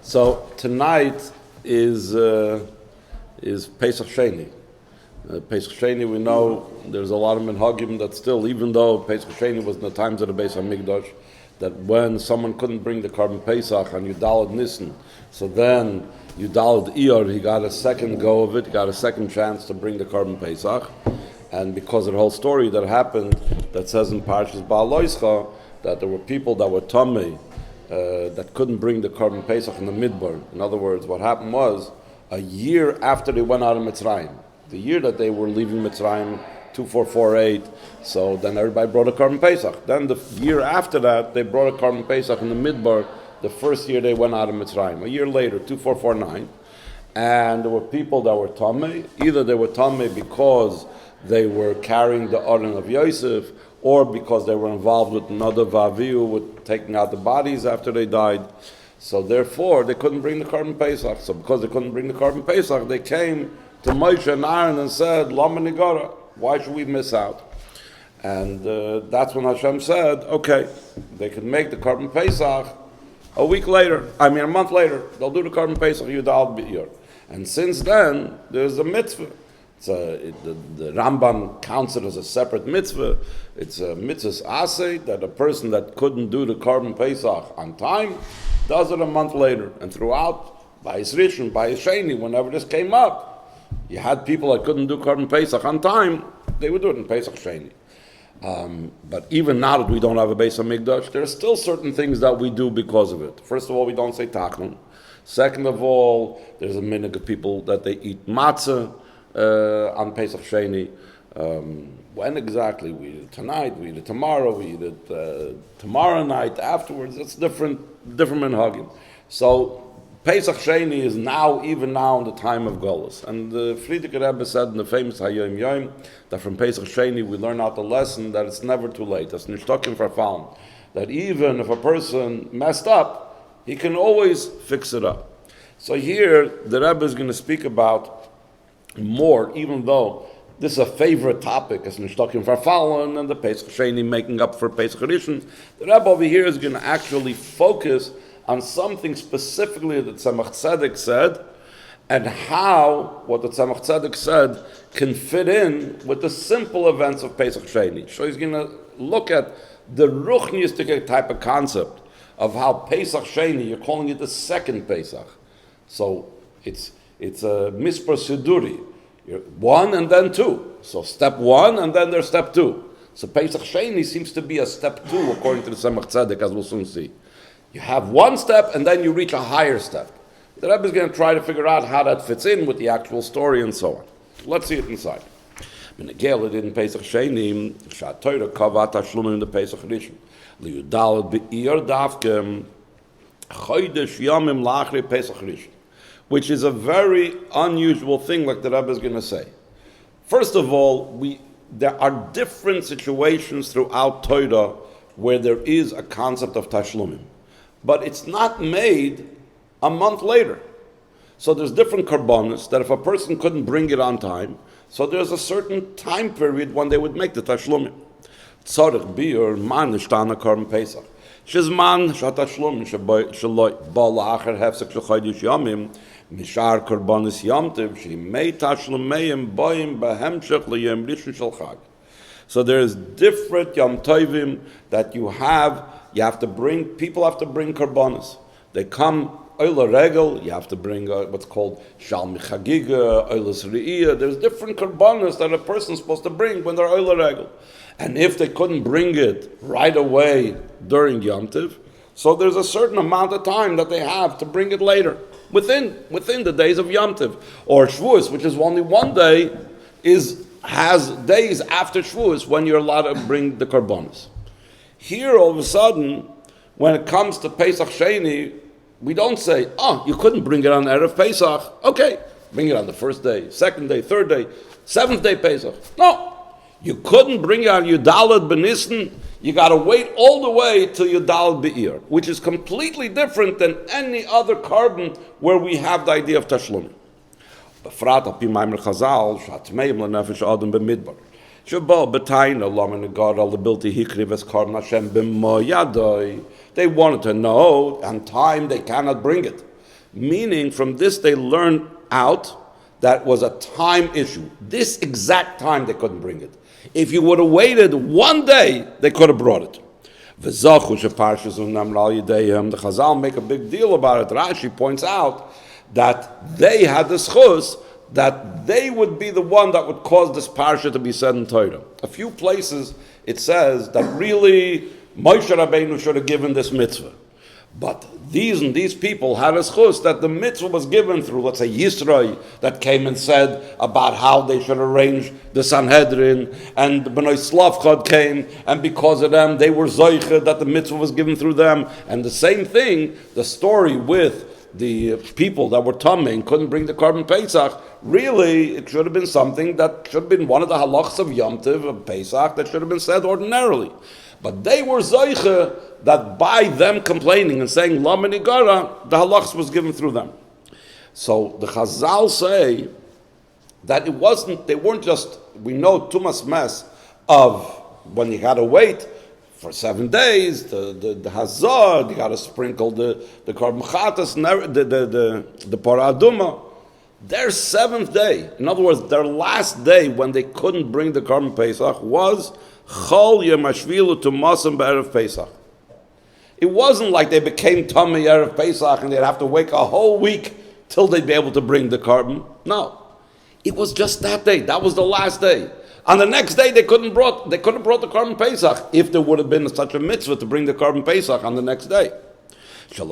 So tonight is Pesach Sheni. Pesach Sheni, we know there's a lot of minhagim that still, even though Pesach Sheni was in the times of the Beis HaMikdash, that when someone couldn't bring the Korban Pesach on Yudalad Nisan, so then Yudalad Iyar, he got a second go of it, got a second chance to bring the Korban Pesach. And because of the whole story that happened, that says in Parshas Baha'alotcha, that there were people that were tamei, that couldn't bring the Korban Pesach in the Midbar. In other words, what happened was, a year after they went out of Mitzrayim, the year that they were leaving Mitzrayim, 2448, so then everybody brought a Korban Pesach. Then the year after that, they brought a Korban Pesach in the Midbar, the first year they went out of Mitzrayim. A year later, 2449, and there were people that were tamei. Either they were tamei because they were carrying the Aron of Yosef, or because they were involved with Nadav Avihu, with taking out the bodies after they died. So therefore, they couldn't bring the Korban Pesach. So because they couldn't bring the Korban Pesach, they came to Moshe and Aaron and said, Lama Nigara, why should we miss out? And that's when Hashem said, okay, they can make the Korban Pesach a month later. They'll do the Korban Pesach, Yudal B'Iyar. And since then, there's a mitzvah. The Rambam counts it as a separate mitzvah. It's a mitzvah aseh, that a person that couldn't do the Korban Pesach on time does it a month later. And throughout, Pesach Rishon, Pesach Sheni, whenever this came up, you had people that couldn't do Korban Pesach on time, they would do it in Pesach Sheni. But even now that we don't have a Beis HaMikdash, there are still certain things that we do because of it. First of all, we don't say tachlon. Second of all, there's a minhag of people that they eat matzah on Pesach Sheni. When exactly? We eat it tonight, we eat it tomorrow, we eat it tomorrow night, afterwards. It's different minhagim. So Pesach Sheni is even now in the time of Golus. And the Frierdiker Rebbe said in the famous Hayom Yom that from Pesach Sheni we learn out the lesson that it's never too late. That's nishtokim farfalm. That even if a person messed up, he can always fix it up. So here the Rebbe is going to speak about more, even though this is a favorite topic, as nishtokim farfalon and the Pesach Sheni making up for Pesach Rishon. The Rebbe over here is going to actually focus on something specifically that Tzemach Tzedek said, and how what the Tzemach Tzedek said can fit in with the simple events of Pesach Sheni. So he's going to look at the ruchnistic type of concept of how Pesach Sheni, you're calling it the second Pesach. So it's a mispar siduri. One and then two. So step one and then there's step two. So Pesach Sheni seems to be a step two according to the Tzemach Tzedek, as we'll soon see. You have one step and then you reach a higher step. The Rebbe is going to try to figure out how that fits in with the actual story and so on. Let's see it inside. Menegel in Pesach Sheni, Torah kavat tashlumim in the Pesach Rishon. Liyudal be'iyar davkem chodesh yamim lachri Pesach Rishon. Which is a very unusual thing, like the Rebbe is going to say. First of all, there are different situations throughout Torah where there is a concept of tashlumim. But it's not made a month later. So there's different korbanos that if a person couldn't bring it on time, so there's a certain time period when they would make the tashlumim. Tzarech bir man nishtana korban Pesach. Shizman shatashlumim shelo ba la'acher hefsek shel chodesh yamim mishar korbanos yamtiv shemei tashlumeim boim behemshech liyom rishon shel chag. So there's different Yom Tovim that you have to bring, people have to bring korbanos. They come, Oila Regel, you have to bring what's called Shal Michagiga, Oilas Re'iyah. There's different korbanos that a person's supposed to bring when they're Oila Regel. And if they couldn't bring it right away during Yom Tov, so there's a certain amount of time that they have to bring it later, within the days of Yom Tov. Or Shavuos, which is only one day, has days after Shavuos when you're allowed to bring the korbanos. Here, all of a sudden, when it comes to Pesach Sheni, we don't say, you couldn't bring it on Erev Pesach. Okay, bring it on the first day, second day, third day, seventh day Pesach. No, you couldn't bring it on Yudalad B'Nissen. You got to wait all the way till Yudalad B'Iyar, which is completely different than any other korban where we have the idea of tashlumim. Befrat al pi maimer Chazal, shatmeim lenefesh adam b'midbar. Shabal b'tayna lamen negad al lebilti hikriv es korban Hashem b'mo yadoi. They wanted to know, on time they cannot bring it. Meaning, from this they learned out that was a time issue. This exact time they couldn't bring it. If you would have waited one day, they could have brought it. The Chazal make a big deal about it. Rashi points out that they had the schus that they would be the one that would cause this parsha to be said in Torah. A few places it says that really Moshe Rabbeinu should have given this mitzvah. But these people had a schus that the mitzvah was given through, let's say, Yisrael, that came and said about how they should arrange the Sanhedrin, and the Bnei Slavchad came, and because of them, they were zoiche, that the mitzvah was given through them. And the same thing, the story with the people that were tamei and couldn't bring the Korban Pesach, really, it should have been something that should have been one of the halachas of Yom Tov, of Pesach, that should have been said ordinarily. But they were zoiche that by them complaining and saying Lama Nigara, the halachas was given through them. So the Chazal say that it wasn't, they weren't just, we know Tumas Mes of when you had to wait for 7 days, the Hazar, you got to sprinkle the Korban Chatas, the Parah Aduma. Their seventh day, in other words, their last day when they couldn't bring the Korban Pesach was Chol Yom Hashvilu to Masam Be'erev Pesach. It wasn't like they became Tamei Erev Pesach and they'd have to wait a whole week till they'd be able to bring the Korban. No. It was just that day. That was the last day. On the next day, they couldn't have brought the Korban Pesach if there would have been such a mitzvah to bring the Korban Pesach on the next day. Since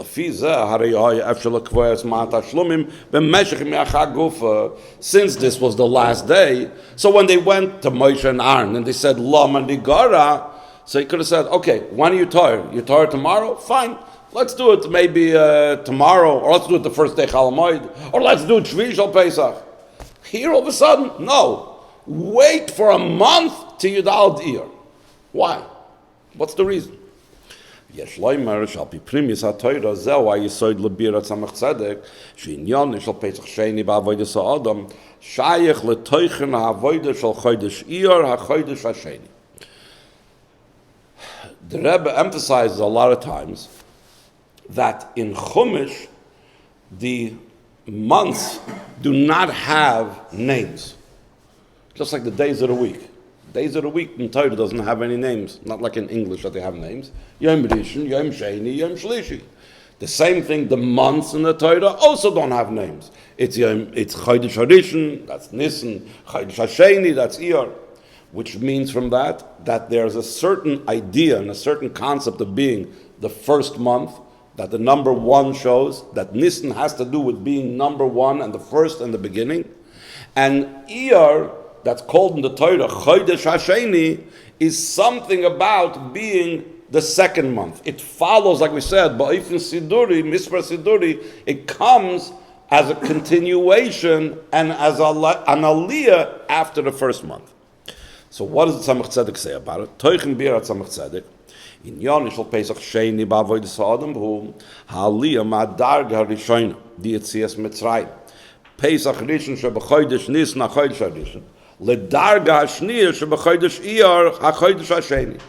this was the last day, so when they went to Moshe and Aaron and they said Lama Nigara, so he could have said, okay, when are you tired? You're tired tomorrow? Fine. Let's do it maybe tomorrow, or let's do it the first day Chol Hamoed, or let's do it Shvi Shel Pesach. Here all of a sudden, no. Wait for a month till Yudal Iyar. Why? What's the reason? Yesh loimer shall be primis ha-Torah zeh why yisoid lebirat samach tzedek she'inyan shel Pesach Sheni ba'avodah Sa'adam shayach letoichen ha'avodah shel Chodesh Iyar ha-Chodesh Hasheni. The Rebbe emphasizes a lot of times that in Chumash the months do not have names. Just like the days of the week. Days of the week in Torah doesn't have any names. Not like in English that they have names. Yom Rishon, Yom Sheni, Yom Shlishi. The same thing, the months in the Torah also don't have names. It's Chodesh Harishon, that's Nisan. Chodesh Hasheni, that's Iyar. Which means from that there's a certain idea and a certain concept of being the first month, that the number one shows, that Nisan has to do with being number one and the first and the beginning. And Iyar, that's called in the Torah Chodesh Hasheni, is something about being the second month. It follows, like we said, Ba'ifin Siduri, Mispar Siduri, it comes as a continuation and as an aliyah after the first month. So what does the Tzemach Tzedek say about it? Toichin Birat Tzemach Tzedek, in Yon Shel Pesach Sheni Ba'avodah Sa'adam Hu Ha'aliyah Ma'darga Harishon Di Yetzias Mitzrayim Pesach Rishon Shebechodesh Nisan HaChodesh Harishon Ledarga Hashniya Shebechodesh Iyar HaChodesh Hasheni.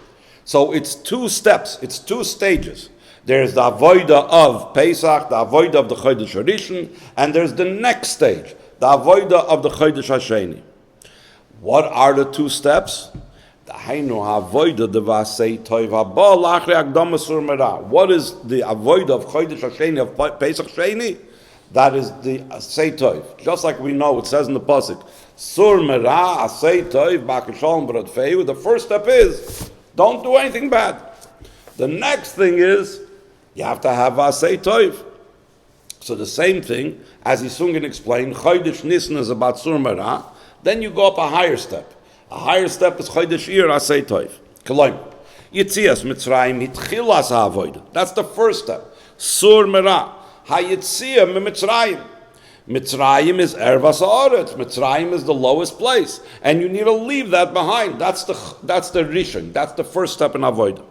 So it's two steps, it's two stages. There's the Avodah of Pesach, the Avodah of the Chodesh Harishon, and there's the next stage, the Avodah of the Chodesh Hasheni. What are the two steps? The Hainu Avodah de Aseh Tov Haba Lachri Akdama Sur Mera. What is the Avodah of Chodesh Hasheni, of Pesach Sheni? That is the Aseh Tov. Just like we know, it says in the Pasuk, Sur Mera Aseh Tov Bakashon B'Radfeu. The first step is, don't do anything bad. The next thing is, you have to have Aseh Tov. So the same thing, as he's soon going to explain, Chodesh Nisan is about Sur Mera. Then you go up a higher step. A higher step is Chodesh Iyar Aseh Tov. Koloim. Yitzias Mitzrayim Hitchilas HaAvodah. That's the first step. Sur Mera. HaYitzia Mitzrayim. Mitzrayim is Ervas Haaretz. Mitzrayim is the lowest place. And you need to leave that behind. That's the Rishon. That's the first step in Avodah.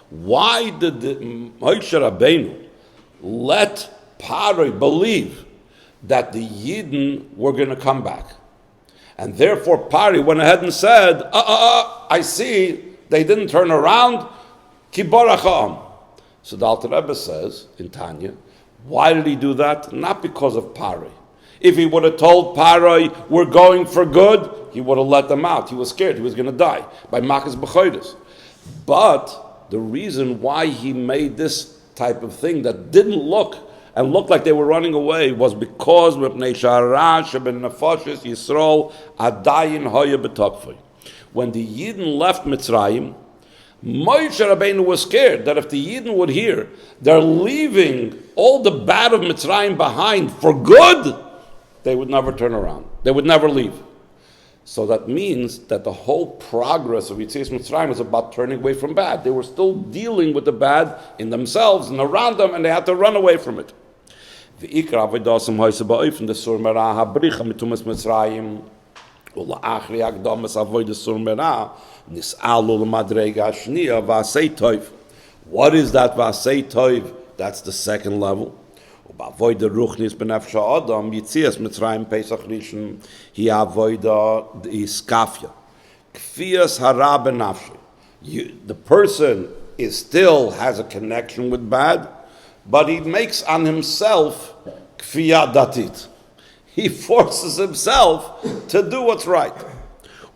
Why did Moshe Rabbeinu let Paroi believe that the Yidden were going to come back? And therefore Paroi went ahead and said, I see, they didn't turn around. Ki barach ha'am. So the Alter Rebbe says in Tanya, why did he do that? Not because of Parai. If he would have told Parai, we're going for good, he would have let them out. He was scared. He was going to die by Makas B'chodesh. But the reason why he made this type of thing that didn't look and looked like they were running away was because when the Yidden left Mitzrayim, Moshe Rabbeinu was scared that if the Yidden would hear they're leaving all the bad of Mitzrayim behind for good, they would never turn around. They would never leave. So that means that the whole progress of Yetzias Mitzrayim was about turning away from bad. They were still dealing with the bad in themselves and around them, and they had to run away from it. The Ikra Avodah Aseh Tov, the Sur Mera habricha mitumas Mitzrayim, ula'achri akdamas Avodah Sur Mera, nis'alu l'madrega shniya v'aseh tov. What is that v'aseh tov? That's the second level. Avodah ruchnis b'nefesh ha'adam Yetzias Mitzrayim Pesach Rishon hi avodah Iskafya kfiyas hara b'nafshi. The person is still has a connection with bad, but he makes on himself kfiyah datit. He forces himself to do what's right.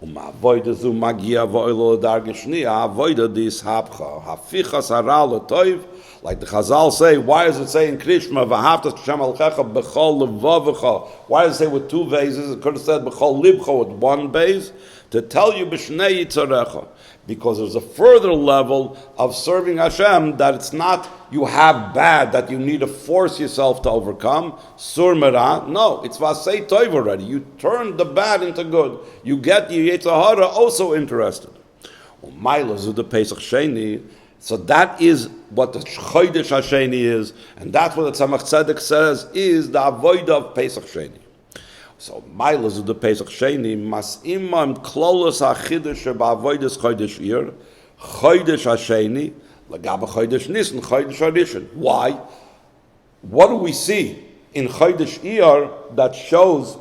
Avodah zu magia v'oilo l'darga shniya avodah d'ishapcha hafichas hara l'toiv. Like the Chazal say, why does it say in Krishma, V'ahavta Hashem alchecha b'chol levavecha? Why does it say with two vases? It could have said b'chol libcha with one vase. To tell you b'shnei yitzarecha. Because there's a further level of serving Hashem that it's not you have bad that you need to force yourself to overcome. Sur Mera, no, it's Vasei Tov already. You turn the bad into good. You get your Yetzirah also interested. Milos of the Pesach Sheni. So that is what the Chodesh Hasheni is, and that's what the Tzemach Tzedek says is the Avodah of Pesach Sheni. So Milos of the Pesach Sheni mas imam klolos hachidush ba'avodas Chodesh Iyar, Chodesh Hasheni lagaba Chodesh Nisan, Chodesh Harishon. Why? What do we see in Chodesh Iyar that shows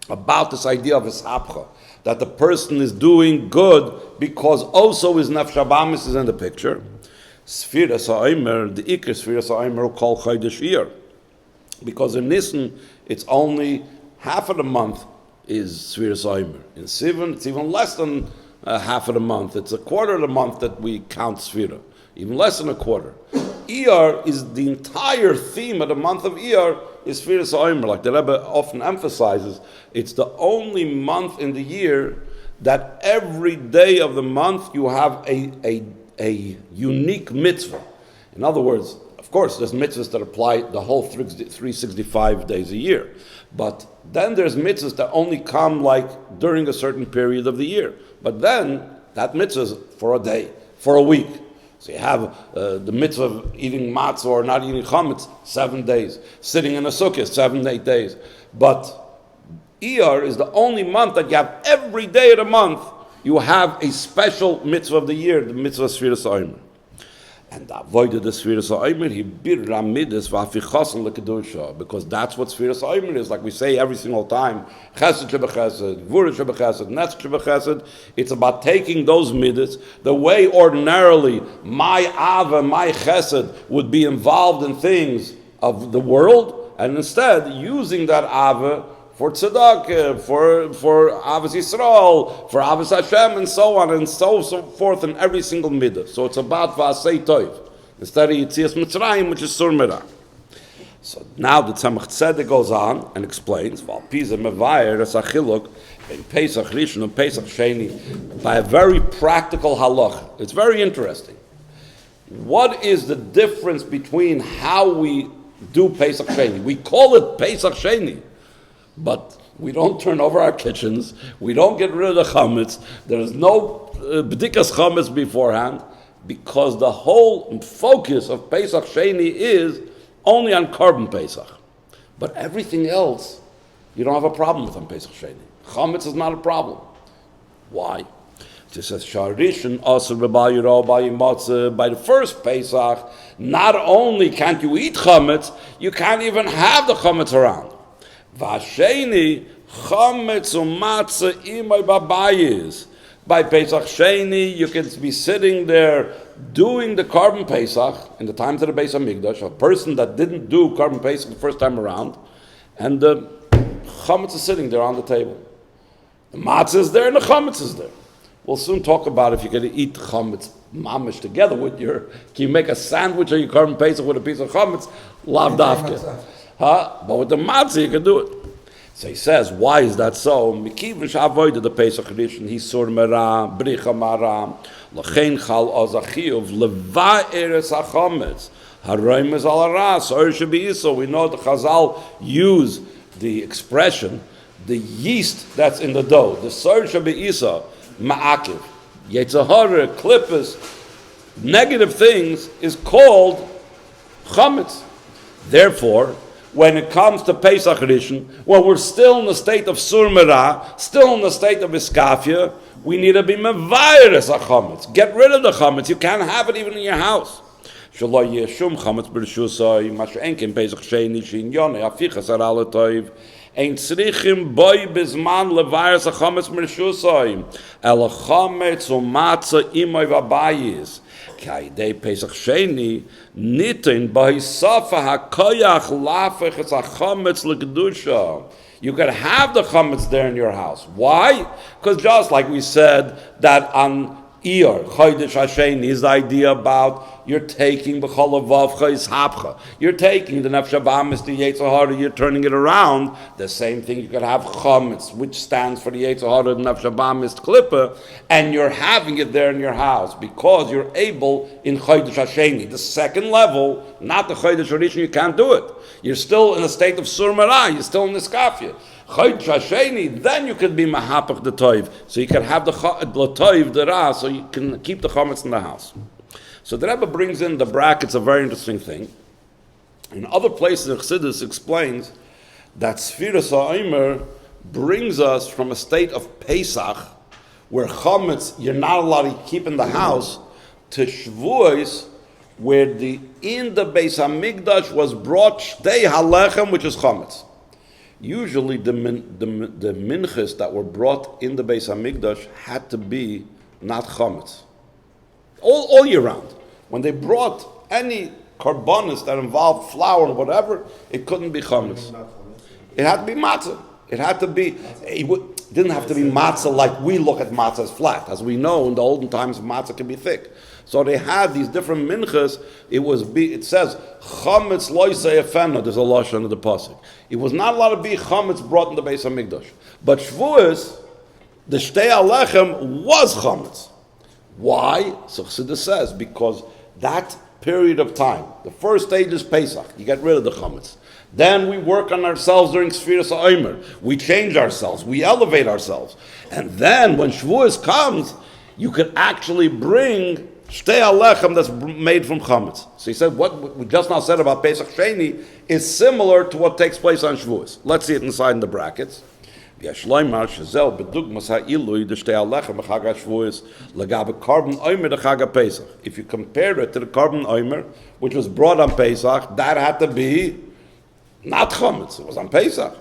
about this idea of Ishapcha? That the person is doing good because also his nefesh habamis is in the picture. Sefiras Ha'omer, the Iker Sefiras Ha'omer called Chodesh Iyar. Because in Nisan, it's only half of the month is Sefiras Ha'omer. In Sivan, it's even less than half of the month. It's a quarter of the month that we count Sefira. Even less than a quarter. Iyar is the entire theme of the month of Iyar is Sefiras Ha'omer. Like the Rebbe often emphasizes, it's the only month in the year that every day of the month you have a unique mitzvah. In other words, of course, there's mitzvahs that apply the whole 365 days a year. But then there's mitzvahs that only come like during a certain period of the year. But then that mitzvah is for a day, for a week. So you have the mitzvah of eating matzah or not eating chometz, 7 days. Sitting in a sukkah, 7 to 8 days. But Iyar is the only month that you have every day of the month, you have a special mitzvah of the year, the mitzvah of Sefiras Ha'omer. And the avodah the Sefiras Ha'omer, he birra Midos v'afichasan lekadusha, because that's what Sefiras Ha'omer is. Like we say every single time, chesed shebechesed, gvura shebechesed, netz shebechesed. It's about taking those midas the way ordinarily my ava, my chesed would be involved in things of the world, and instead using that ava for tzedakah, for Avos Yisrael, for Avos Hashem, and so on and so forth in every single midah. So it's about V'aseh Tov instead of Yetzias Mitzrayim, which is Sur Mera. So now the Tzemach Tzedek goes on and explains, Val Pisa Mevayer as Achiluk in Pesach Rishon and Pesach Sheni by a very practical halach. It's very interesting. What is the difference between how we do Pesach Sheni? We call it Pesach Sheni, but we don't turn over our kitchens. We don't get rid of the chametz. There is no b'dikas chametz beforehand, because the whole focus of Pesach Sheni is only on Korban Pesach. But everything else, you don't have a problem with on Pesach Sheni. Chametz is not a problem. Why? It says, Sharishan also by the first Pesach, not only can't you eat chametz, you can't even have the chametz around. Vasheni chametz u'matzah imay babayis. By Pesach Sheni, you can be sitting there doing the Korban Pesach in the times of the Beis HaMikdash, a person that didn't do Korban Pesach the first time around, and the Chometz is sitting there on the table. The matzah is there and the Chometz is there. We'll soon talk about if you're going to eat Chometz mamish together with your, can you make a sandwich or your Korban Pesach with a piece of Chometz? Lav dafke. But with the matzah you can do it. So he says, why is that so? Mikiv avoided the Pesach Rishon, he Sur Mera, bricha mara, lachein chal ozachiyuv, leva eres ha-chometz, haroim is al aras, or should be so. We know the Chazal use the expression, the yeast that's in the dough, the Sur should be isa, ma'akiv, yetzahara, klippus, negative things is called chometz. Therefore, when it comes to Pesach Rishon, when we're still in the state of Sur Mera, still in the state of Iskafya, we need to be mevayrus ha-chometz. Get rid of the chometz. You can't have it even in your house. Shelo yeshum chometz b'rishusay, masher enkin Pesach Sheni, shinyonei afichas aral toiv, ein tzrichim boy bizman levayrus ha-chometz b'rishusay, el chometz u'matzah imoy v'abayis. Kaidei Pesach Sheni nitin b'hisafa hakoyach lafech es hachometz l'kedusha. You can have the chometz there in your house. Why? Because just like we said that on Iyar, Chodesh Hasheni is the idea about you're taking b'chol avavcha ishapcha. You're taking the nefesh habamis, the Yetzer Hara, you're turning it around. The same thing you could have chometz, which stands for the Yetzer Hara, the nefesh habamis klippa, and you're having it there in your house because you're able in Chodesh Hasheni. The second level, not the Chodesh Rishon, you can't do it. You're still in a state of Sur Mera, you're still in Iskafya. Chodesh Hasheni, then you can be mahapach the toiv. So you can have the toiv, the ra, so you can keep the chometz in the house. So the Rebbe brings in the brackets, a very interesting thing. In other places, Chassidus explains that Sefiras Ha'omer brings us from a state of Pesach, where chometz you're not allowed to keep in the house, to Shavuos, where in the Beis HaMikdash was brought Shtei Halechem, which is chometz. Usually the minchas that were brought in the Beis HaMikdash had to be not chometz. All year round. When they brought any korbanos that involved flour or whatever, it couldn't be chometz. It had to be matzah. It had to be, it didn't have to be matzah like we look at matzah as flat. As we know, in the olden times, matzah can be thick. So they had these different minchas. It says, chometz lo yisayafena, there's a lashon of the pasuk. It was not allowed to be chometz brought in the Beis HaMikdash. But Shavuos, the Shtei Halechem was chometz. Why? So Chassidus says, because that period of time, the first stage is Pesach, you get rid of the chometz. Then we work on ourselves during Sefiras Ha'omer. We change ourselves, we elevate ourselves. And then when Shavuos comes, you can actually bring Shtei Halechem that's made from chometz. So he said, what we just now said about Pesach Sheni is similar to what takes place on Shavuos. Let's see it inside in the brackets. If you compare it to the Korban Omer, which was brought on Pesach, that had to be not chometz. It was on Pesach.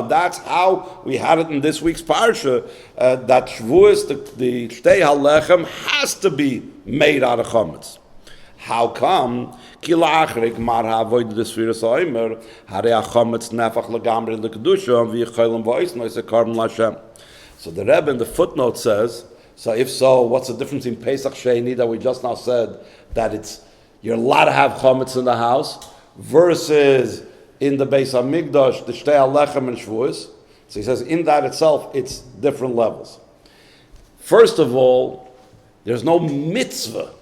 That's how we had it in this week's parsha. That Shavuos, the Shtei Halechem, has to be made out of chometz. How come? So the Rebbe in the footnote says, so if so, what's the difference in Pesach Sheni that we just now said, that you're allowed to have chometz in the house, versus in the Beis HaMikdash, the Shtei Halechem and Shavuos? So he says, in that itself, it's different levels. First of all, there's no mitzvah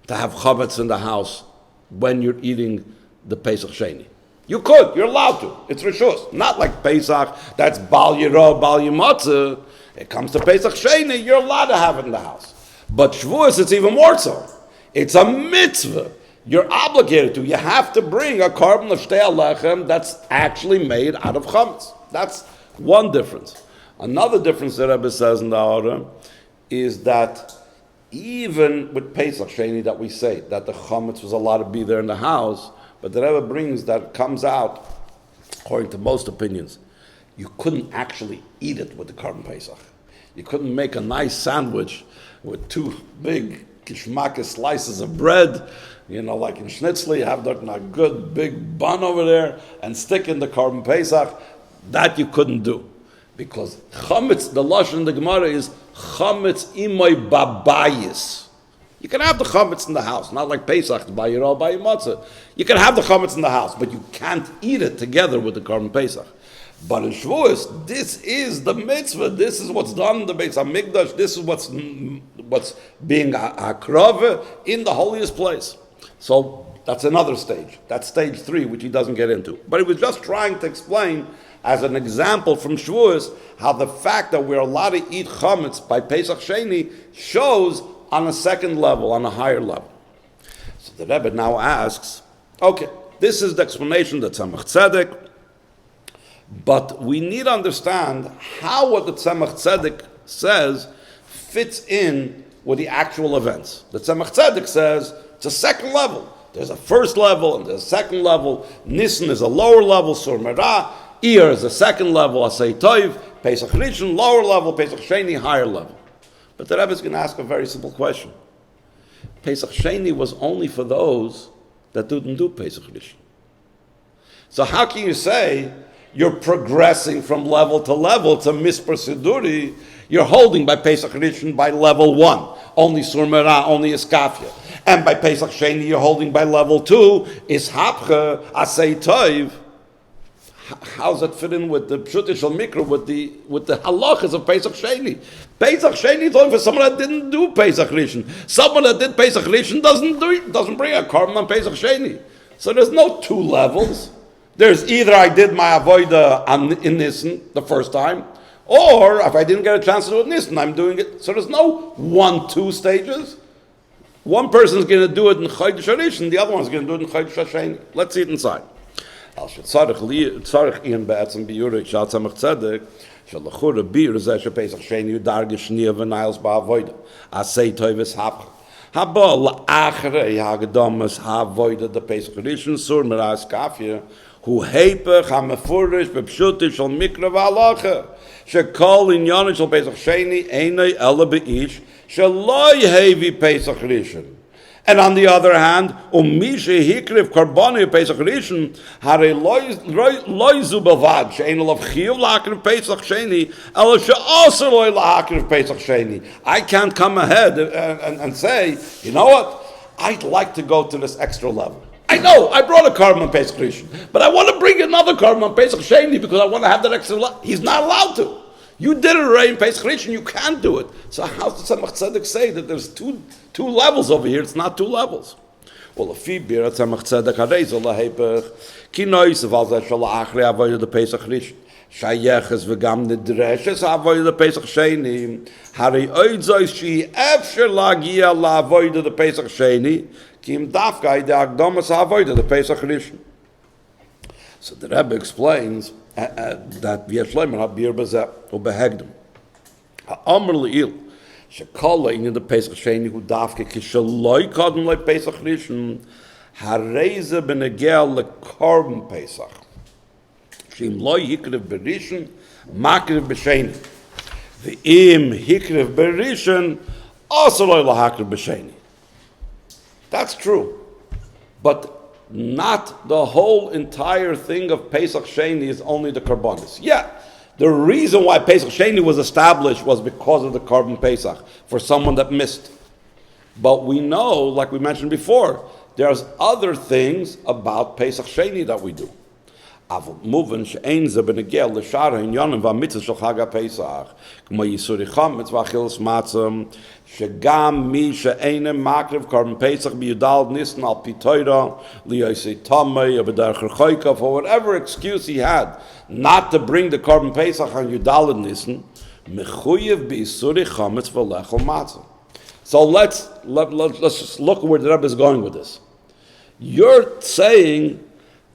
to have chometz in the house when you're eating the Pesach Sheni. You're allowed to. It's rishus. Not like Pesach, that's Bal Yiro, Bal Yimatzah. It comes to Pesach Sheni, you're allowed to have it in the house. But Shavuos, it's even more so. It's a mitzvah. You're obligated to. You have to bring a korban of Shtei Halechem that's actually made out of chometz. That's one difference. Another difference that Rebbe says in the Torah is that even with Pesach Sheni that we say that the chometz was allowed to be there in the house, but the Rebbe brings that comes out, according to most opinions, you couldn't actually eat it with the Korban Pesach. You couldn't make a nice sandwich with two big kishmaka slices of bread, like in Schnitzel, you have a good big bun over there, and stick in the Korban Pesach. That you couldn't do. Because Chometz, the Lashon in the Gemara is Chometz imoy babayis. You can have the Chometz in the house, not like Pesach, by your matzah. You can have the Chometz in the house, but you can't eat it together with the Korban Pesach. But in Shavuos, this is the mitzvah. This is what's done in the Beis HaMikdash. This is what's being akrava in the holiest place. So that's another stage. That's stage 3, which he doesn't get into. But he was just trying to explain, as an example from Shavuos, how the fact that we're allowed to eat chametz by Pesach Sheni shows on a second level, on a higher level. So the Rebbe now asks, okay, this is the explanation that Tzemach Tzedek, but we need to understand how what the Tzemach Tzedek says fits in with the actual events. The Tzemach Tzedek says it's a second level. There's a first level and there's a second level. Nisan is a lower level, Sur Mera. Iyar is a second level, Aseh Tov. Pesach Rishon, lower level. Pesach Sheni, higher level. But the Rebbe is going to ask a very simple question. Pesach Sheni was only for those that didn't do Pesach Rishon. So how can you say you're progressing from level to level? It's a misproseduri. You're holding by Pesach Rishon by level 1. Only Sur Mera, only Iskafya. And by Pesach Sheni, you're holding by level 2. Ishapcha, Aseh Tov. How does that fit in with the Chodesh Hasheni, with the halachas of Pesach Sheni? Pesach Sheni is only for someone that didn't do Pesach Rishon. Someone that did Pesach Rishon doesn't bring a korban on Pesach Sheni. So there's no 2 levels. There's either I did my avodah in Nisan the first time, or if I didn't get a chance to do it in Nisan, I'm doing it. So there's no 1-2 stages. One person's going to do it in Chodesh Harishon, the other one's going to do it in Chodesh Hasheni. Let's see it inside. Iyar be'etzem biurik shal tzemach tzedek shal lechura bir zeh shepesach sheni udarge shniya v'nayos ba'avoida aseh tov ishapcha haba la'achrei hagadamas ha'avoida the Pesach Rishon Sur Mera Iskafya hu heipech ha'mefurish b'pshuti shal mikra v'halacha shekol inyanin shal Pesach Sheni einay ela be'ish shal lo yehevi Pesach Rishon. And on the other hand, Misha Hikriv Karbani Pesach Rishon Hare Loizu Bavad Shein Olav Chiyuv La'akriv Pesach Sheni Ela She'aser Loi La'akriv Pesach Sheni. I can't come ahead and say, you know what? I'd like to go to this extra level. I know I brought a korban on Pesach Rishon, but I want to bring another korban on Pesach Sheni because I want to have that extra level. He's not allowed to. You did it already in Pesach Rishon, you can't do it. So how does Tzemach Tzedek say that there's two levels over here? It's not 2 levels. Well, if you bear Tzemach Tzedek harei lahepech ki nois of alzeh shala achrei avodah the Pesach Rishon shayeches v'gam nidreshes avodah the Pesach Sheni harei oid zois she efsher lagia la'avodah the Pesach Sheni ki im dafkai de akdamas avodah the Pesach Rishon. So the Rebbe explains that v'yeshleim habir bezeh ubehegdem ha'amr le'il shekol in the Pesach Sheni hu dafke kishaloi kodem le Pesach Rishon hareze benegel lekorban Pesach shim loy hikrev berishon makrev b'sheni v'im hikrev berishon also loy lahakrev b'sheni. That's true, but not the whole entire thing of Pesach Sheni is only the Korbanos. Yeah, the reason why Pesach Sheni was established was because of the Korban Pesach, for someone that missed. But we know, like we mentioned before, there's other things about Pesach Sheni that we do. Moving she'ein ze benegel l'shar ha'inyanim v'amitzvah shel Chag Pesach, k'mo yisuri chametz v'achilas matzah, shegam mi she'einem makriv korban Pesach b'yudal nisan al pitoira liyosei tamei or b'derech rechoika, for whatever excuse he had not to bring the korban Pesach on Yudal nisan, mechuyev b'yisuri chametz v'lechol matzah. So let's just look where the Rebbe is going with this. You're saying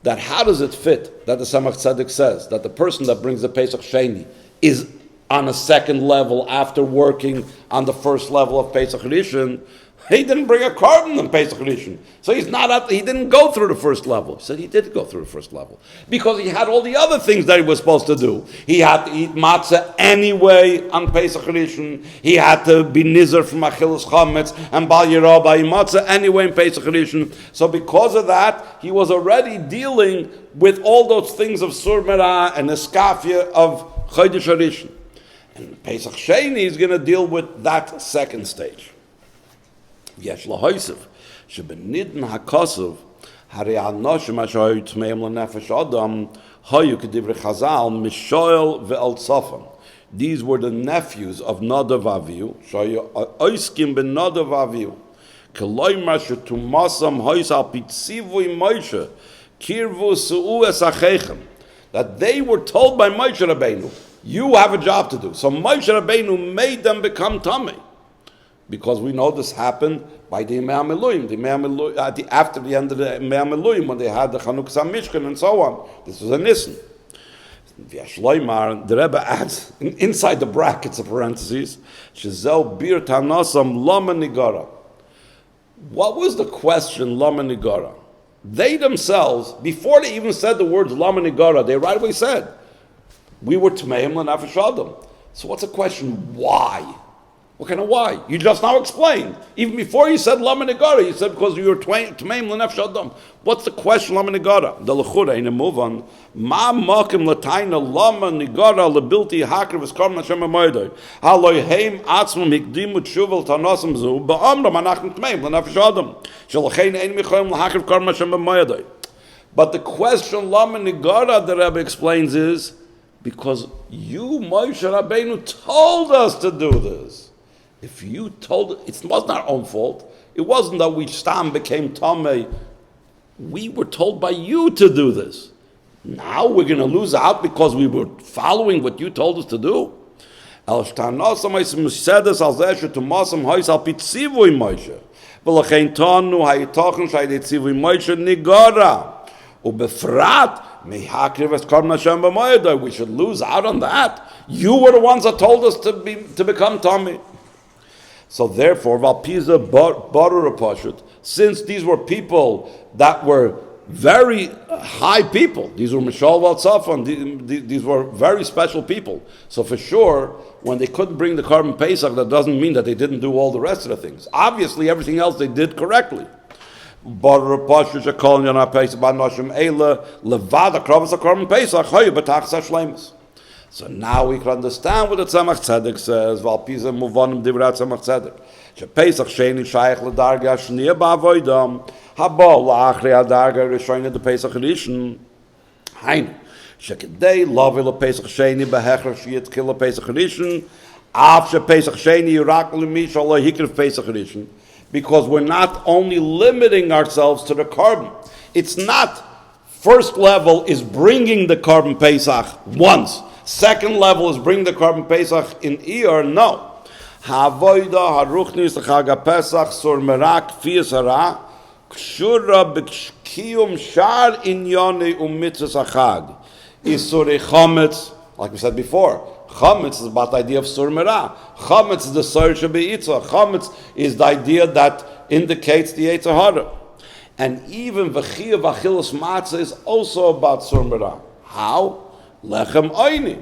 that how does it fit that the Tzemach Tzedek says that the person that brings the Pesach Sheni is on a second level after working on the first level of Pesach Rishon? He didn't bring a korban on Pesach Rishon. So he didn't go through the first level. He said he did go through the first level. Because he had all the other things that he was supposed to do. He had to eat matzah anyway on Pesach Rishon. He had to be nizer from Achilles Chometz and Bal Yirah by matzah anyway in Pesach Rishon. So because of that, he was already dealing with all those things of Sur Mera and Iskafya of Chodesh Harishon. And Pesach Sheni is going to deal with that second stage. יש להוסיף שבנידן הכוסף הרי האנושים אשר היו טמאים לנפש אדם היו כדברי חז"ל משואל ואל צופן. These were the nephews of Nadav Avihu שהיו עוסקים בנadav Avihu כלומר שתומסם הויס על פי ציווי מוישה קירבו שאו את אחיכם, that they were told by Moshe Rabbeinu, you have a job to do. So Moshe Rabbeinu made them become Tamei. Because we know this happened by the Imam Elohim. After the end of the Imam Elohim, when they had the Chanukah Mishkan and so on. This was a Nissen. The Rebbe adds, inside the brackets of parentheses, Shezel Bir Tanasam Lama Nigara. What was the question, Lama Nigara? They themselves, before they even said the words Lama Nigara, they right away said, we were Tmeim L'Nafesh Adam. So what's the question? Why? What kind of why? You just now explained. Even before you said Lama Negara, you said because you were Tmeim L'Nefesh Adam. What's the question, Lama Negara? The L'chura, in a move on, Ma Makim L'Taina Lama Negara L'Bilti Hakr V'Skarm Hashem HaMoedoi Haloi Heim Atzmum Hikdimu Tshuvel Tanosim Zu Ba'amram Anachim Tmeim L'Nefesh Adam Shalachein Ein Michoyim L'Hakr V'Skarm Hashem HaMoedoi. But the question Lama Negara, the Rebbe explains, is because you, Moshe Rabbeinu, told us to do this. If you told it wasn't our own fault. It wasn't that we stam became tamei. We were told by you to do this. Now we're going to lose out because we were following what you told us to do. We should lose out on that. You were the ones that told us to become tamei. So therefore, Valpiza Baru Pashut, since these were people that were very high people, these were Mishal Valtzafan, these were very special people. So for sure, when they couldn't bring the Korban Pesach, that doesn't mean that they didn't do all the rest of the things. Obviously, everything else they did correctly. Baru Pashut, Shekol Yana Pesach, Banoshim Eila, Levada Kravas Korban Pesach, Hoyu Batach Sashlemus. So now we can understand what the Tzemach Tzedek says. Valpiza Muvanim Divrat Tzemach Tzedek. Pesach Sheni Shaykh LaDarga Shniya Ba'avoidam Haba La'achri HaDarga Rishon the Pesach Rishon Hainu Shekedei Lavi Pesach Sheni Behecher Shiyat Kila Pesach Rishon Af Pesach Sheni Yirak L'mish Allah Hikriv Pesach Rishon. Because we're not only limiting ourselves to the korban. It's not first level is bringing the Korban Pesach once. Second level is bring the Korban Pesach in Iyar. No. Ha'avodah haruchnis l'chag Pesach Sur Mera kfiyas hara kshura b'kiyum shar inyonei u'mitzvos hachag isurei Chometz. Like we said before, Chometz is about the idea of Sur Mera. Chometz is the Sur Shebe'itzah. Chometz is the idea that indicates the Yetzer Hara. And even v'chiyuv achilas matzah is also about Sur Mera. How? Lechem oini.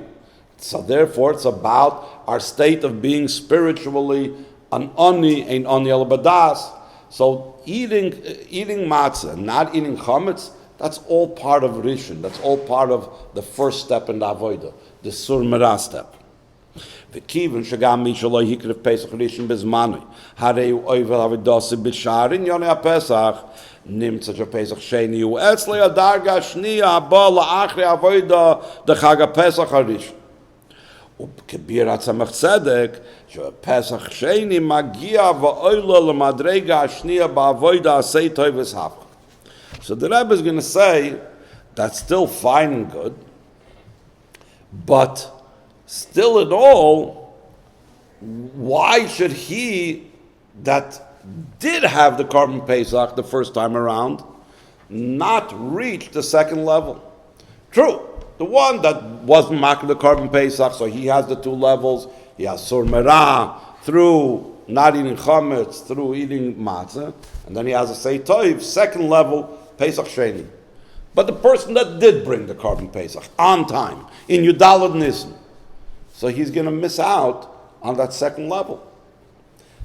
So therefore, it's about our state of being spiritually an oni, ein oni el badas. So eating matzah, not eating chametz, that's all part of Rishon. That's all part of the first step in the avodah, the Sur Mera step. V'kivin shagam mi shaloi hikriv Pesach Rishon bezmanui harei oivel havidasi b'sharin yonei ha-Pesach nimmt sich a Pesach Sheni u'etzlei a-darga shniya haba la'achri avodah the Chag Pesach Harishon. U'kebir ha-Tzemach Tzedek Pesach Sheni magia va'oila l'madrega shniya ba'avodah Aseh Tov Ishapcha. So the Rebbe is going to say that's still fine and good, but still in all, why should he that did have the Korban Pesach the first time around not reach the second level? True, the one that wasn't making the Korban Pesach, so he has the two levels. He has Sur Mera through not eating Chometz, through eating matzah, and then he has a Aseh Tov, second level, Pesach Sheni. But the person that did bring the Korban Pesach on time, in Yudalad Nisan, so he's going to miss out on that second level.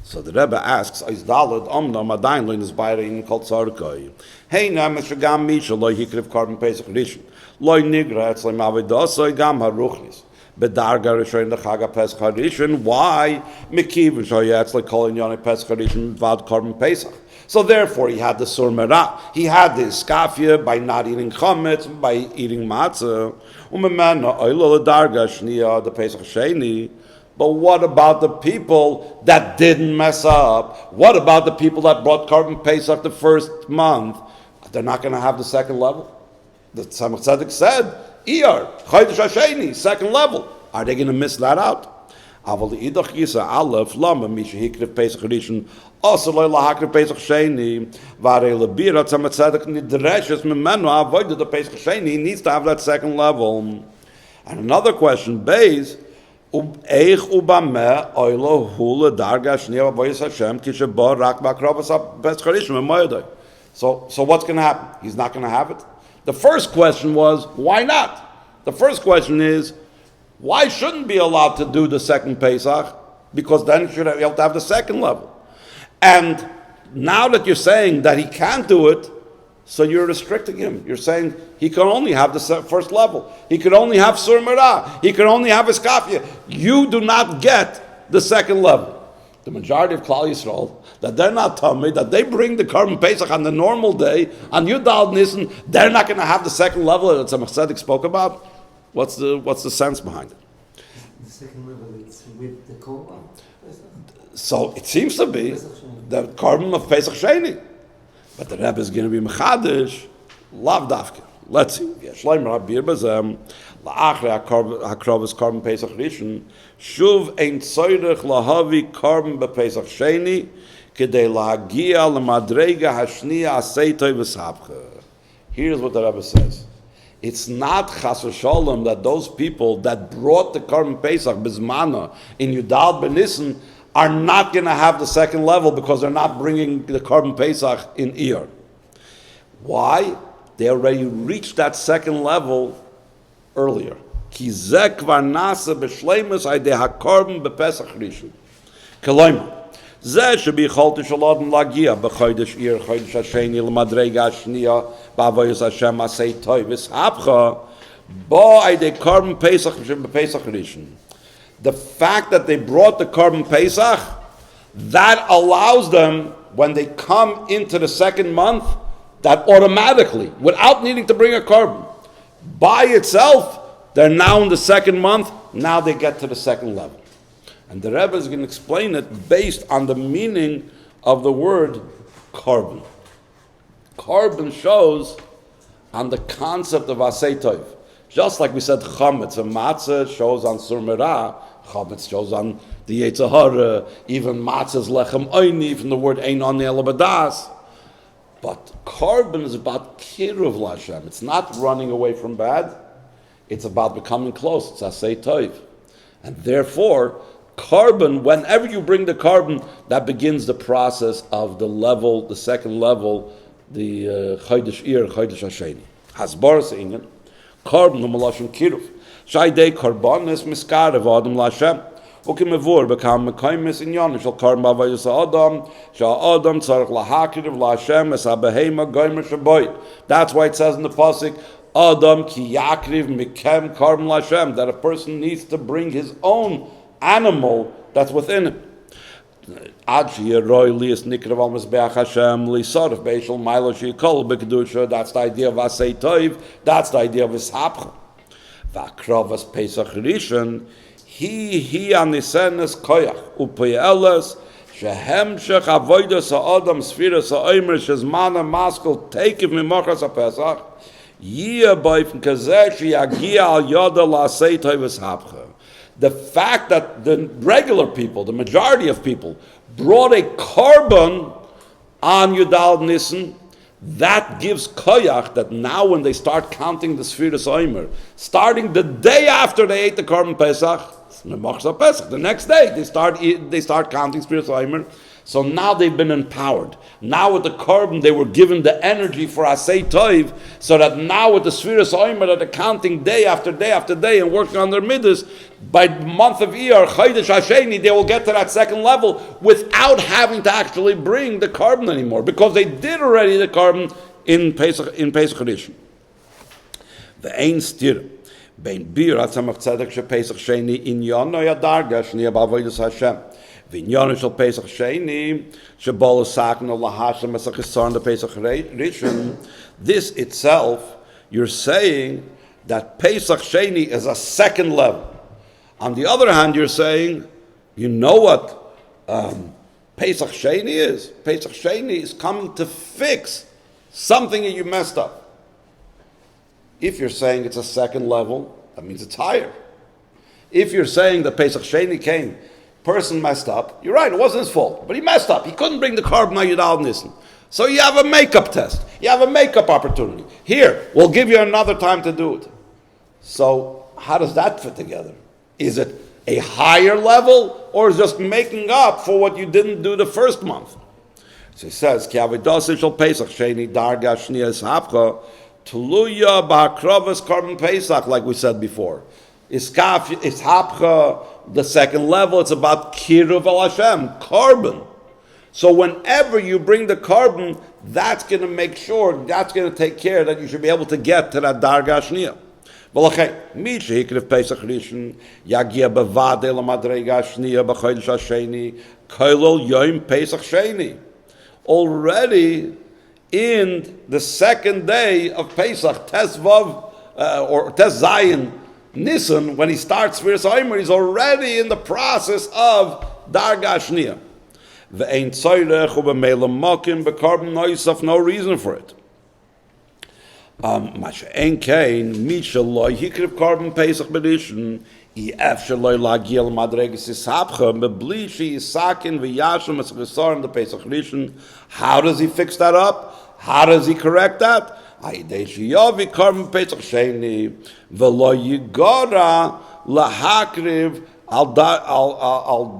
So the Rebbe asks, "Is Dalad Omna Madain Lo Nisbayre Kol Tzarkoi? Hey, na Meshagam Misha Lo Hikriv Korban Pesach Rishon Lo Nigra Etzlem Avodah Aseh Gam Haruchnis Bedarga Rishon Chaga Pesach Harishon. Why Mekiv Shoyetzle Kol Inyane Pesach Harishon Vad Korban Pesach?" So therefore, he had the Sur Mera, he had the Iskafya by not eating Chometz, by eating matzah. Umemena Oilo Darga Shnia the Pesach Sheni. But what about the people that didn't mess up? What about the people that brought Korban Pesach the first month? They're not going to have the second level. The Tzemach Tzedek said, Iyar, Chodesh Hasheni, second level. Are they going to miss that out? Aval idach yisa aleph lama misha hikriv Pesach Rishon also lo lahakriv Pesach Sheni vare lebira Tzemach Tzedek nidreshes memenu avoid the Pesach Sheni. He needs to have that second level. And another question, Beis, so what's going to happen? He's not going to have it. The first question was, why not? The first question is, why shouldn't be allowed to do the second Pesach? Because then you have to have the second level. And now that you're saying that he can't do it, so you're restricting him. You're saying he can only have the first level. He can only have Sur Mera. He can only have Iskafya. You do not get the second level. The majority of Klal Yisrael, that they're not tummy, that they bring the Korban Pesach on the normal day, on Yudal Nisan, they're not going to have the second level that Tzemach Tzedek spoke about. What's the sense behind it? The second level is with the Korban. So it seems to be the Korban of Pesach Sheni. But the Rebbe is going to be mechadish, lav dafke. Let's see. Shloim Rabir Bazem, la'achre hakrovas Korban Pesach Rishon, shuv ein tzoyrech lahavi Korban bePesach Sheni, kedei lahagia lemadrega hashniya Aseh Tov v'Ishapcha. Here's what the Rebbe says. It's not chas v'sholem that those people that brought the Korban Pesach bizmana in Yudal Benissen are not going to have the second level because they're not bringing the Korban Pesach in Iyar. Why? They already reached that second level earlier. Ki zeh kvar nasa b'shleimus haydei hakorban b'Pesach Rishon. Koloima, zeh shebi yicholti shel adam lagia b'chodesh Iyar, Chodesh Hasheni, l'madrega hashniya, b'avodas Hashem Aseh Tov v'Ishapcha, bo haydei Korban Pesach b'Pesach Rishon. The fact that they brought the Korban Pesach, that allows them, when they come into the second month, that automatically, without needing to bring a Korban, by itself, they're now in the second month, now they get to the second level. And the Rebbe is going to explain it based on the meaning of the word Korban. Korban shows on the concept of Aseh Tov. Just like we said, Chometz and Matzah shows on Sur Mera, Chometz shows on the Yetzer Hara, even Matzah's Lechem Oini, from the word Ein Oni Ela B'das. But Korban is about Kiruv L'Hashem. It's not running away from bad. It's about becoming close. It's Aseh Tov. And therefore, Korban, whenever you bring the Korban, that begins the process of the level, the second level, the Chodesh Iyar, Chodesh Hasheni. Hasbaras Inyan. Korban Malashon Kiruv. Shaydei Korbanis Miskarev Adam Lashem. Ukimevur bekam Mekaymis Inyan Shal Korban Bavayus Adam. Shal Adam Tzarech Lahakiriv Lashem Es Abehema Goymer Shaboy. That's why it says in the pasuk, Adam Ki Yakriv Mikem Korban Lashem, that a person needs to bring his own animal that's within him. That's the idea of Aseh Tov. That's the idea of Ishapcha. V'akrovas Pesach Rishon, he anisenes koyach upeyeles shehemshech avodas ha'adam Sefiras Ha'omer shezmana maskul tekiv mimochas ha'Pesach yiyah b'ofen kazeh sheyagia al yoda la'aseh Tov Ishapcha. The fact that the regular people, the majority of people, brought a Korban on Yudal Nisan, that gives koyach that now when they start counting the Sefiras Ha'omer, starting the day after they ate the Korban Pesach, The next day, they start counting Sefiras Ha'omer. So now they've been empowered. Now with the Korban, they were given the energy for Aseh Tov, so that now with the Sefiras Ha'omer, that they're counting day after day after day and working on their Midos, by the month of Iyar, Chodesh Hasheni, they will get to that second level without having to actually bring the Korban anymore, because they did already the Korban in Pesach Rishon. Ve'ein stir bein bir atzamach tzedek she Pesach Sheni in yono yadarga shniya b'avodas Hashem. V'inyono shel Pesach Sheni shebol sakno lahashem esachisar the Pesach Rishon. This itself, you're saying that Pesach Sheni is a second level. On the other hand, you're saying, you know what Pesach Sheni is? Pesach Sheni is coming to fix something that you messed up. If you're saying it's a second level, that means it's higher. If you're saying that Pesach Sheni came, person messed up, you're right, it wasn't his fault, but he messed up. He couldn't bring the Korban Yudal Nissen. So you have a makeup test. You have a makeup opportunity. Here, we'll give you another time to do it. So how does that fit together? Is it a higher level, or is just making up for what you didn't do the first month? So he says, Ki Avodah Aseh Pesach Sheni darga shniya Ishapcha tluya ba'akravas Korban Pesach, like we said before. Iskafya, Ishapcha, the second level, it's about Kiruv al Hashem, Korban. So whenever you bring the Korban, that's going to make sure, that's going to take care that you should be able to get to that darga shniya. ולכן, מי שהקריב פסח ראשון יגיע בוודאי למדרגה השנייה בחודש השני כולל יום פסח שני. Already in the second day of Pesach, Tes Vav, or Tes Zayin Nisan, when he starts Sefiras Ha'omer, he's already in the process of Darga Shniya. Ve'ein tzorech u'b'meila mokim b'korban noisaf, no reason for it. Korban Pesach Rishon, the Pesach Rishon. How does he fix that up? How does he correct that? Korban Pesach Sheni v'lo yigora lahakriv al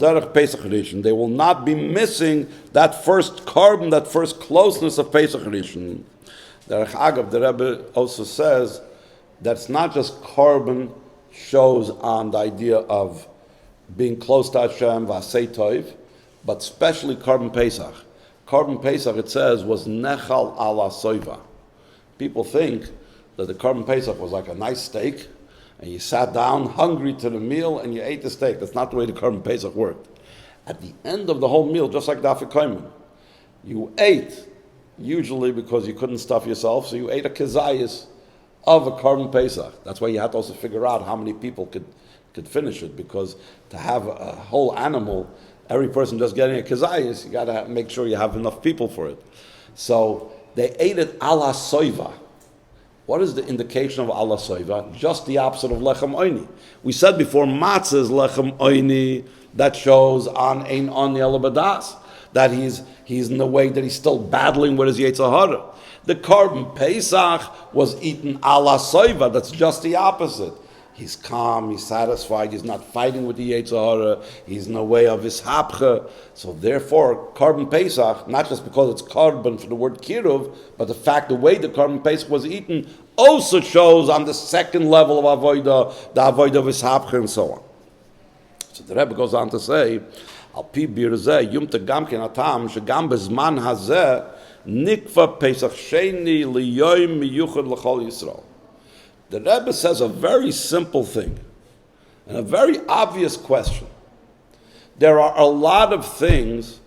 derech Pesach Rishon. They will not be missing that first korban, that first closeness of Pesach Rishon. The Rebbe also says that it's not just Korban shows on the idea of being close to Hashem, Aseh Tov, but especially Korban Pesach. Korban Pesach, it says, was Nechal ala Soiva. People think that the Korban Pesach was like a nice steak, and you sat down hungry to the meal and you ate the steak. That's not the way the Korban Pesach worked. At the end of the whole meal, just like the Afikoyman, you ate, usually because you couldn't stuff yourself, so you ate a kezayis of a Korban Pesach. That's why you had to also figure out how many people could finish it, because to have a whole animal, every person just getting a kezayis, you got to make sure you have enough people for it. So they ate it ala soiva. What is the indication of ala soiva? Just the opposite of lechem oini. We said before, matzah is lechem oini, that shows on ein oni alabadas, that he's in the way that he's still battling with his Yetzer Hara. The Korban Pesach was eaten ala soiva. That's just the opposite. He's calm, he's satisfied, he's not fighting with the Yetzer Hara, he's in the way of Ishapcha. So therefore, Korban Pesach, not just because it's Korban for the word Kiruv, but the fact, the way the Korban Pesach was eaten, also shows on the second level of Avodah, the Avodah of Ishapcha and so on. So the Rebbe goes on to say, על פי ביר זה, יומתא גם כן הטעם, שגם בזמן הזה, נקבע פסח שני ליום מיוחד לכל ישראל. The Rebbe says a very simple thing, and a very obvious question. There are a lot of things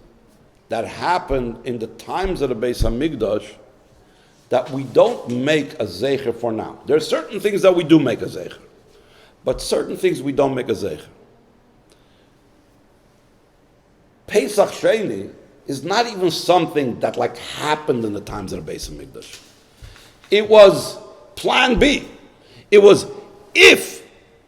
that happened in the times of the Beis HaMikdash that we don't make a zecher for now. There are certain things that we do make a zecher, but certain things we don't make a zecher. Pesach Sheni is not even something that like happened in the times of the Beis HaMikdash. It was plan B. It was if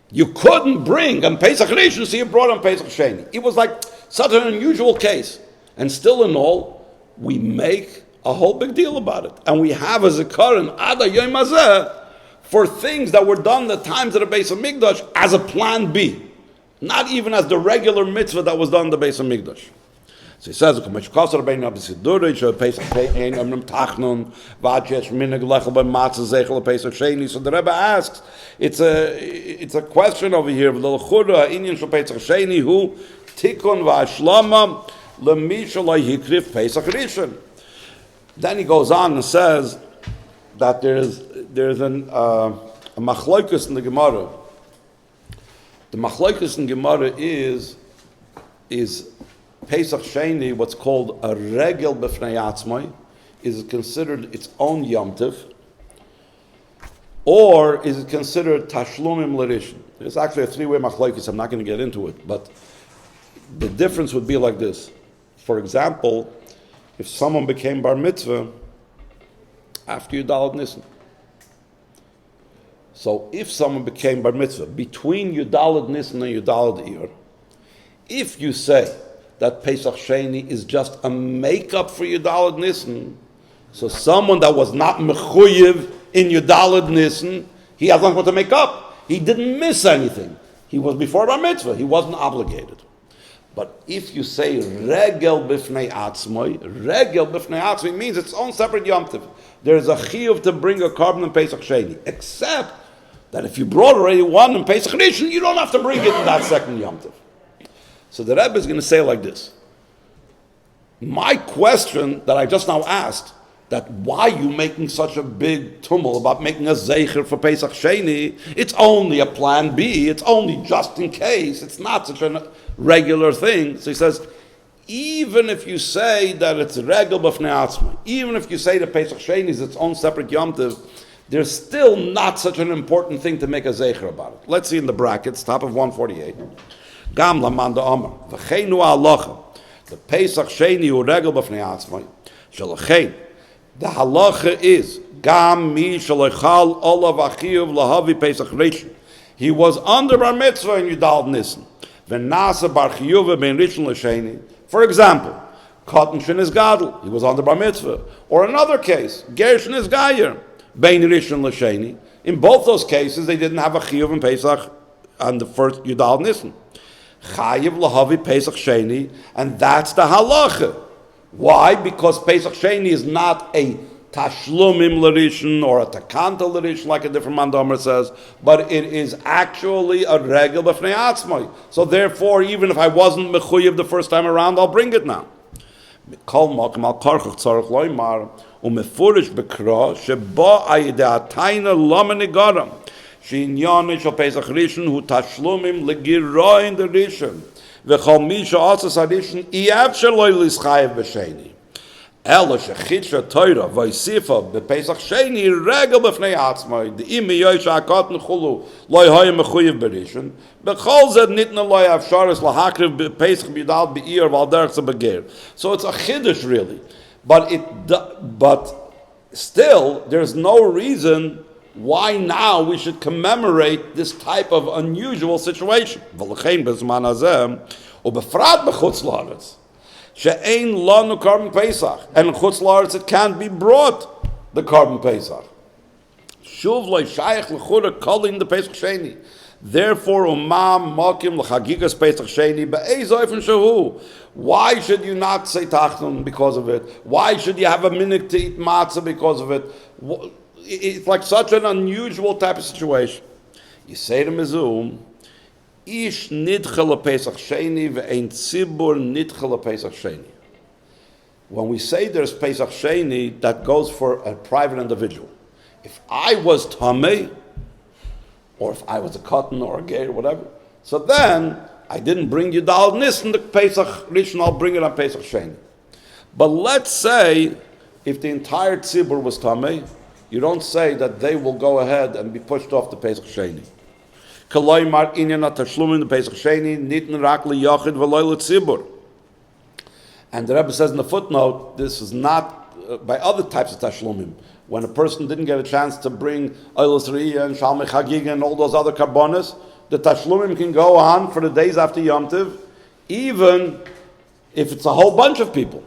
you couldn't bring on Pesach Rishon, so you brought on Pesach Sheni. It was like such an unusual case. And still in all, we make a whole big deal about it. And we have a zikaron Ada Yom Hazeh for things that were done in the times of the Beis HaMikdash as a plan B. Not even as the regular mitzvah that was done in the Beis HaMikdash. So he says, so the Rebbe asks, it's a question over here, who tikun v'ashlama l'misha hikrif Pesach Rishon. Then he goes on and says that there's a machlokus in the Gemara. The machlokus in Gemara is Pesach Sheni, what's called a regel b'fnei atzmai, is it considered its own Yom Tov, or is it considered tashlumim l'rishon? There's actually a three-way machlokes. I'm not going to get into it, but the difference would be like this. For example, if someone became bar mitzvah after Yudalad Nisan, so if someone became bar mitzvah between Yudalad Nisan and Yudalad Iyar, if you say that Pesach Sheni is just a makeup for Yudalad Nisan, so someone that was not mechuyev in Yudalad Nisan, he has nothing to make up. He didn't miss anything. He was before bar mitzvah. He wasn't obligated. But if you say regel b'fnei atzmai means its own separate Yom Tov. There is a chiyuv to bring a korban in Pesach Sheni, except that if you brought already one in Pesach Rishon, you don't have to bring it in that second Yom Tov. So the Rebbe is going to say like this. My question that I just now asked, that why are you making such a big tumult about making a zeicher for Pesach Sheni? It's only a plan B. It's only just in case. It's not such a regular thing. So he says, even if you say that it's regel b'fnei atzmai, even if you say that Pesach Sheni is its own separate Yom Tov, there's still not such an important thing to make a zeicher about it. Let's see in the brackets, top of 148. Gam laman da'amar, v'cheinu ha'alacha, the Pesach Sheni hu regel b'fnei atzmai, shalachein, the halacha is, gam mi shalachal olav achiyuv lahavi Pesach Rishon. He was under bar mitzvah in Yudal Nisan. V'nasa bar chiyuv ben Rishon l'sheni. For example, Katan shen is gadol. He was under bar mitzvah. Or another case, Gershon is gayer ben Rishon l'sheni. In both those cases, they didn't have a chiyuv in Pesach on the first Yudal Nisan. Chayiv lahavi Pesach Sheni, and that's the halacha. Why? Because Pesach Sheni is not a tashlumim l'rishon or a takanta l'rishon, like a different mandomer says, but it is actually a regel b'fnei atzmai. So therefore, even if I wasn't mechuyev the first time around, I'll bring it now. Kol makom al karchach tzarich loymar umefurish bekra sheba ayidatayna lomenigaram she'inyane shel Pesach Rishon hu tashlumim legiroin the rishon. V'chol misha asas harishon iyavsher loy lischayev b'sheni. Ela shechitsha Torah v'yisifa b'Pesach Sheni regel b'fnei atzmai de'imi yoysh ha'akatan chulu loy hoya mechuyev b'rishon b'chol zed nitna loy avsharis lahakriv b'Pesach b'yidal b'Iyar v'al derech z'beger. So it's a chiddush really, but still there's no reason why now we should commemorate this type of unusual situation. V'lechein b'zman hazeh u'befrat b'chutz la'aretz she'ein lanu Korban Pesach, and in chutz la'aretz it can't be brought the Korban Pesach. Shuv lo shayach l'chura kolin the Pesach Sheni. Therefore, umam mokim l'chagigas Pesach Sheni be'ezoifen shehu. Why should you not say tachnun because of it? Why should you have a minute to eat matzah because of it? It's like such an unusual type of situation. You say to Mizum, Ish nidcha Pesach Sheni ve'ein tzibur nidcha Pesach Sheni. When we say there's Pesach Sheni, that goes for a private individual. If I was Tameh, or if I was a Katan or a Ger, whatever, so then I didn't bring Yudal Nisan the Pesach Rishon, I'll bring it on Pesach Sheni. But let's say if the entire tzibur was Tameh, you don't say that they will go ahead and be pushed off the Pesach Sheni. Kaloymar inyan atashlumin the Pesach Sheni nitn rak liyachid v'loy l'tzibur. And the Rebbe says in the footnote, this is not by other types of tashlumim. When a person didn't get a chance to bring Oilos Riyah and Shalmei Chagiga and all those other karbonos, the tashlumim can go on for the days after Yom Tov, even if it's a whole bunch of people.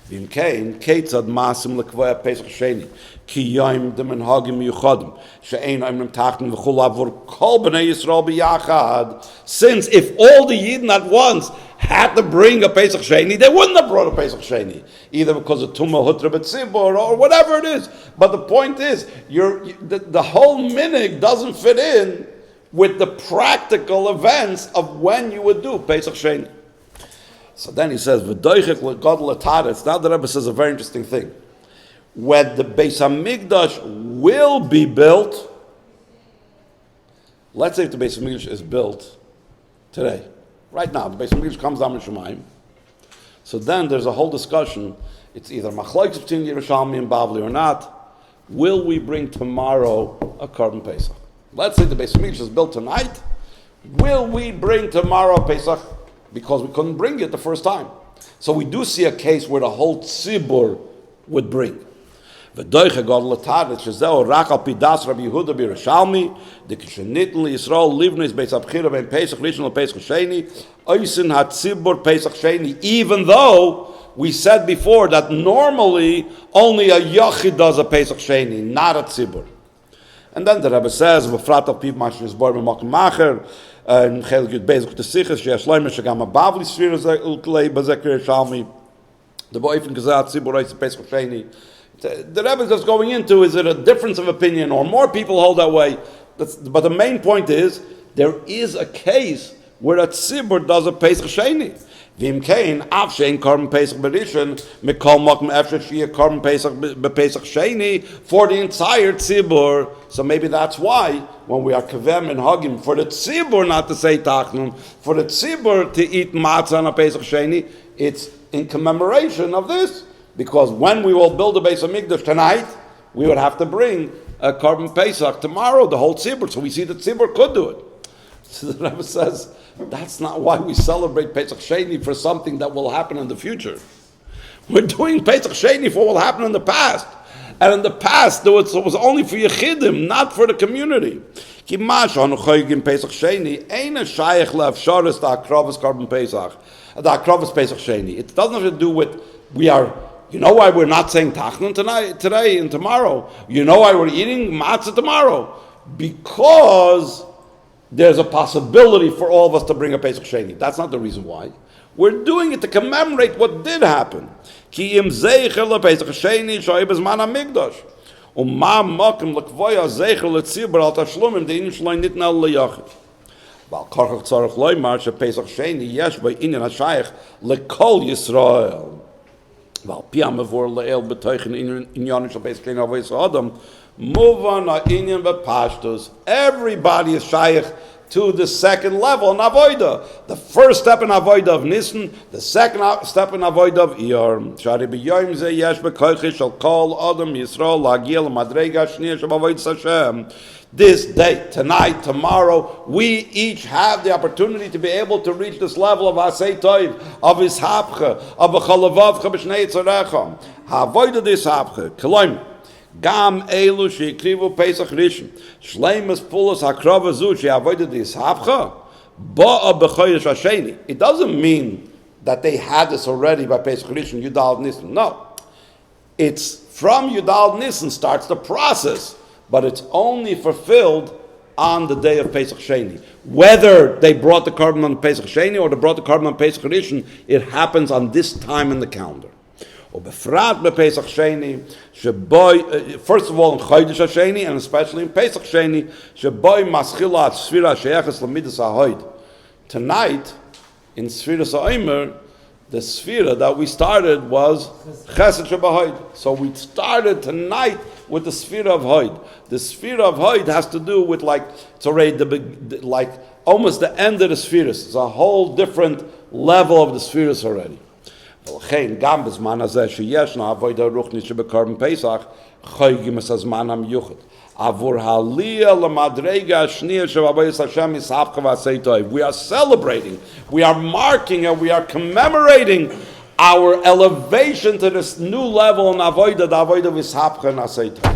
V'imkein, ketzad masim lekvoya Pesach Sheni, ki yoim demenhagim yuchadim, she'ein oimrim tachtin v'chul avur kol b'nei Yisrael b'yachad. Since if all the Yidden at once had to bring a Pesach Sheni, they wouldn't have brought a Pesach Sheni, either because of Tumah Hutra B'tzibur or whatever it is. But the point is, the whole minig doesn't fit in with the practical events of when you would do Pesach Sheni. So then he says, "V'doichek l'god l'taretz." Now the Rebbe says a very interesting thing. When the Beis Hamikdash will be built, let's say if the Beis Hamikdash is built today, right now, the Beis Hamikdash comes down in Shemayim. So then there's a whole discussion. It's either machlokes between Yerushalmi and Bavli or not. Will we bring tomorrow a Korban Pesach? Let's say the Beis Hamikdash is built tonight. Will we bring tomorrow Pesach? Because we couldn't bring it the first time. So we do see a case where the whole tzibur would bring. V'doiche god l'taretz shezeo rak al pidas Rabbi Yehuda b'Yerushalmi dekishenitn liYisrael livnis beis abchira ben Pesach Rishon lePesach Sheni oisin hatzibur Pesach Sheni. Even though we said before that normally only a yachid does a Pesach Sheni, not a tzibur. And then the Rebbe says, "V'frat al piv mashir zbor b'makom macher." And Chelik Yud Beis the Sichos she'ashloim shagam abavli Sefiras Ha'omer b'zekir Yerushalmi the boyfriend gazat tzibur reis Pesach Sheni. The Rebbe is just going into, is it a difference of opinion or more people hold that way? But the main point is, there is a case where a tzibur does a Pesach Sheni. V'imkein, av she'en Korban Pesach Rishon, mikol makom efshar she'yeh Korban Pesach b'Pesach Sheni, for the entire tzibur. So maybe that's why, when we are kavem and hagim, for the tzibur not to say tachnun, for the tzibur to eat matzah on a Pesach Sheni, it's in commemoration of this. Because when we will build a Beis Hamikdash tonight, we would have to bring a Korban Pesach tomorrow, the whole tzibur. So we see that tzibur could do it. So the Rebbe says, that's not why we celebrate Pesach Sheni for something that will happen in the future. We're doing Pesach Sheni for what will happen in the past. And in the past, it was only for Yechidim, not for the community. Pesach Sheni Pesach Sheni. It doesn't have to do with, you know why we're not saying Tachnun today and tomorrow? You know why we're eating matzah tomorrow? Because there's a possibility for all of us to bring a Pesach Sheni. That's not the reason why. We're doing it to commemorate what did happen. Ki im zeicher le Pesach Sheni shoy bezman hamikdash. Ma makim lekvoya zeicher le tzibur al tashlumim de'inim shloim nitna leyachid. Val karchach tzarech loymar she Pesach Sheni yesh by inyan hashayich lekol Yisrael. Val piyam avor le'el b'toichen inyan shel Pesach Sheni avos adam muvan ha'inyan b'pashtus. Everybody is shayich to the second level in Avodah. The first step in Avodah of Nisan, the second step in Avodah of Iyar. Shari b'yoyim ze yesh b'koichish shel kol adam Yisrael la'agil madrega shniyah shel avodas Hashem. This day, tonight, tomorrow, we each have the opportunity to be able to reach this level of Aseh Tov, of Ishapcha, of Chalavavcha b'shnei tzarecha. Ha'avodah d'Ishapcha, k'loim. Gam elu she'ikrivu Pesach Rishon shleimus pulos hakrava zu she'avodah d'Ishapcha ba'a b'chodesh Hasheni. It doesn't mean that they had this already by Pesach Rishon Yudal Nisan. No, it's from Yudal Nisan starts the process, but it's only fulfilled on the day of Pesach Sheni. Whether they brought the Korban on Pesach Sheni or they brought the Korban on Pesach Rishon, it happens on this time in the calendar. Ubefrat bePesach Sheni, first of all in Chodesh Hasheni and especially in Pesach Sheni, sheboy maschilat Sefiras sheyeches lemidas hahoid. Tonight in Sefiras Ha'omer, the Sefira that we started was Chesed shebahoid. So we started tonight with the Sefira of Hoid. The Sefira of Hoid has to do with it's already like almost the end of the Sefiras. It's a whole different level of the Sefiras already. גם בזמן הזה שישנה עבודה רוחנית שבקורבן פסח חוגגים את הזמן המיוחד עבור העלייה למדרגה השנייה של עבודת השם Ishapcha and Aseh Tov. We are celebrating, we are marking, and we are commemorating our elevation to this new level in avodah, the avodah of Ishapcha and Aseh Tov.